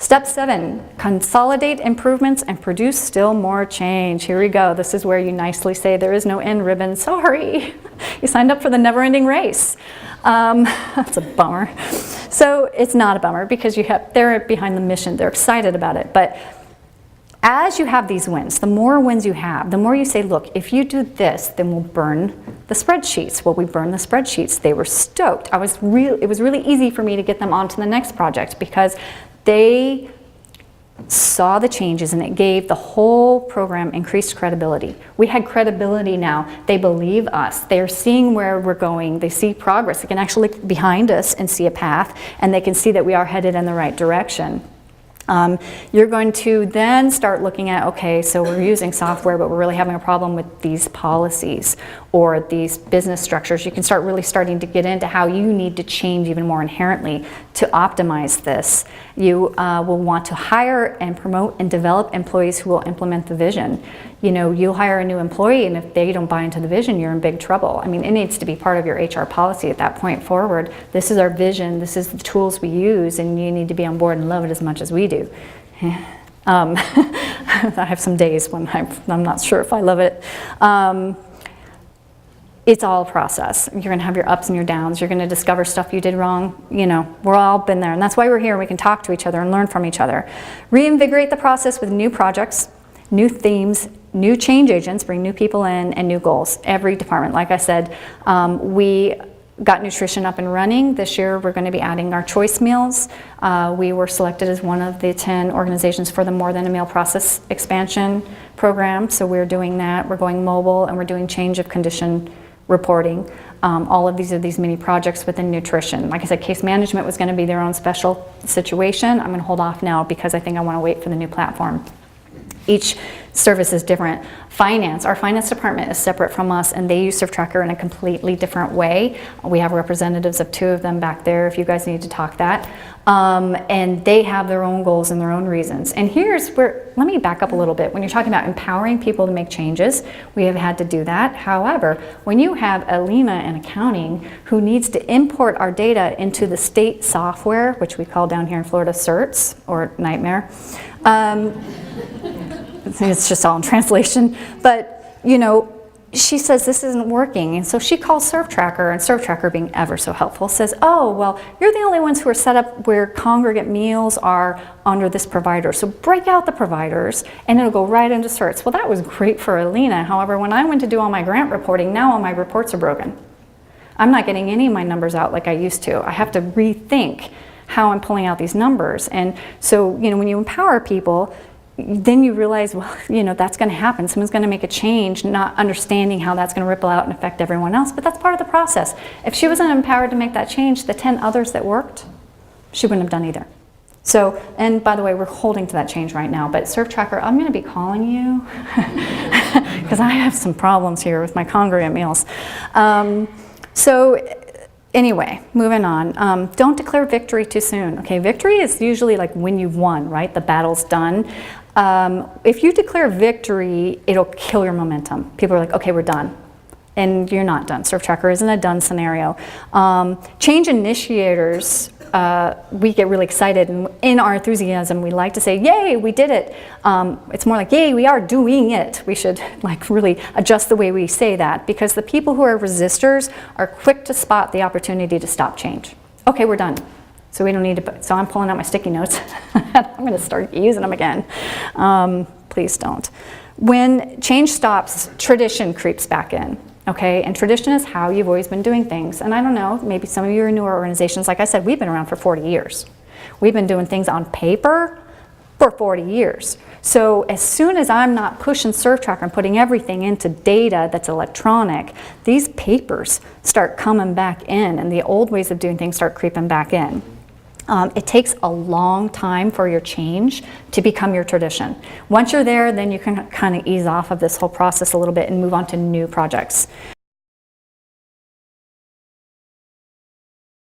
Step 7, consolidate improvements and produce still more change. Here we go. This is where you nicely say there is no end ribbon. Sorry, you signed up for the never-ending race. That's a bummer. So it's not a bummer because they're behind the mission. They're excited about it. But as you have these wins, the more wins you have, the more you say, look, if you do this, then we'll burn the spreadsheets. Well, we burned the spreadsheets. They were stoked. It was really easy for me to get them onto the next project because they saw the changes and it gave the whole program increased credibility. We had credibility now. They believe us. They're seeing where we're going. They see progress. They can actually look behind us and see a path, and they can see that we are headed in the right direction. You're going to then start looking at, okay, so we're using software, but we're really having a problem with these policies or these business structures. You can start really starting to get into how you need to change even more inherently to optimize this. You will want to hire and promote and develop employees who will implement the vision. You know, you'll hire a new employee, and if they don't buy into the vision, you're in big trouble. I mean, it needs to be part of your HR policy at that point forward. This is our vision, this is the tools we use, and you need to be on board and love it as much as we do. I have some days when I'm not sure if I love it. It's all a process. You're going to have your ups and your downs. You're going to discover stuff you did wrong. You know, we're all been there, and that's why we're here. We can talk to each other and learn from each other. Reinvigorate the process with new projects, new themes, new change agents, bring new people in, and new goals. Every department, like I said, we got nutrition up and running. This year we're going to be adding our choice meals. We were selected as one of the 10 organizations for the More Than a Meal process expansion program, so we're doing that. We're going mobile, and we're doing change of condition reporting. All of these are these mini projects within nutrition. Like I said, case management was going to be their own special situation. I'm going to hold off now because I think I want to wait for the new platform. Each service is different. Finance, our finance department is separate from us, and they use ServTracker in a completely different way. We have representatives of 2 of them back there if you guys need to talk that. And they have their own goals and their own reasons. And here's where, let me back up a little bit. When you're talking about empowering people to make changes, we have had to do that. However, when you have Alina in accounting who needs to import our data into the state software, which we call down here in Florida CERTS, or Nightmare, it's just all in translation, but you know, she says this isn't working, and so she calls ServTracker, and ServTracker, being ever so helpful, says, oh, well, you're the only ones who are set up where congregate meals are under this provider, so break out the providers and it'll go right into CERTS. Well, that was great for Alina. However, when I went to do all my grant reporting, now all my reports are broken. I'm not getting any of my numbers out like I used to. I have to rethink how I'm pulling out these numbers. And so, you know, when you empower people, then you realize, well, you know, that's going to happen. Someone's going to make a change, not understanding how that's going to ripple out and affect everyone else. But that's part of the process. If she wasn't empowered to make that change, the 10 others that worked, she wouldn't have done either. So, and by the way, we're holding to that change right now. But ServTracker, I'm going to be calling you because I have some problems here with my congregate meals. So anyway, moving on. Don't declare victory too soon. Okay, victory is usually like when you've won, right? The battle's done. If you declare victory, it'll kill your momentum. People are like, okay, we're done. And you're not done. ServTracker isn't a done scenario. Change initiators, we get really excited, and in our enthusiasm, we like to say, yay, we did it. It's more like, yay, we are doing it. We should like really adjust the way we say that, because the people who are resistors are quick to spot the opportunity to stop change. Okay, we're done. So we don't need to, so I'm pulling out my sticky notes. I'm going to start using them again. Please don't. When change stops, tradition creeps back in. Okay, and tradition is how you've always been doing things. And I don't know, maybe some of you are newer organizations. Like I said, we've been around for 40 years. We've been doing things on paper for 40 years. So as soon as I'm not pushing ServTracker and putting everything into data that's electronic, these papers start coming back in, and the old ways of doing things start creeping back in. It takes a long time for your change to become your tradition. Once you're there, then you can kind of ease off of this whole process a little bit and move on to new projects.